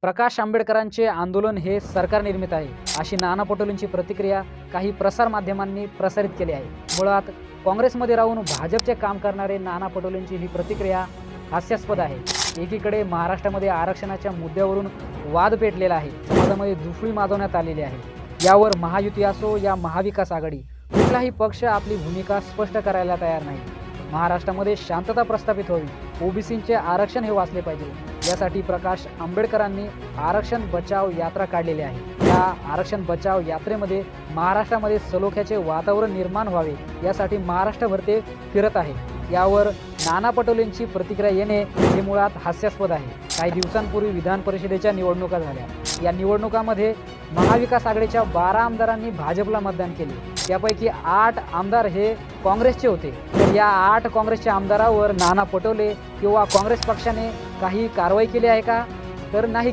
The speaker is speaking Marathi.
प्रकाश आंबेडकरांचे आंदोलन हे सरकार निर्मित आहे अशी नाना पटोलेंची प्रतिक्रिया काही प्रसार माध्यमांनी प्रसारित केली आहे। मुळात काँग्रेसमध्ये राहून भाजपचे काम करणारे नाना पटोलेंची ही प्रतिक्रिया हास्यास्पद आहे। एकीकडे महाराष्ट्रामध्ये आरक्षणाच्या मुद्द्यावरून वाद पेटलेला आहे, समाजामध्ये दुफळी माजवण्यात आलेली आहे। यावर महायुती असो या महाविकास आघाडी कुठलाही पक्ष आपली भूमिका स्पष्ट करायला तयार नाही। महाराष्ट्रामध्ये शांतता प्रस्थापित व्हावी, ओबीसींचे आरक्षण हे वाचले पाहिजे, यासाठी प्रकाश आंबेडकरांनी आरक्षण बचाव यात्रा काढलेली आहे। या आरक्षण बचाव यात्रेमध्ये महाराष्ट्रामध्ये सलोख्याचे वातावरण निर्माण व्हावे यासाठी महाराष्ट्रभर ते फिरत आहे। यावर नाना पटोलेंची प्रतिक्रिया येणे हे मुळात हास्यास्पद आहे। काही दिवसांपूर्वी विधान परिषदेच्या निवडणुका झाल्या। या निवडणुकांमध्ये महाविकास आघाडीच्या 12 आमदारांनी भाजपला मतदान केले। त्यापैकी 8 आमदार हे काँग्रेसचे होते। तर या 8 काँग्रेसच्या आमदारावर नाना पटोले किंवा काँग्रेस पक्षाने काही कारवाई केली आहे का? तर नाही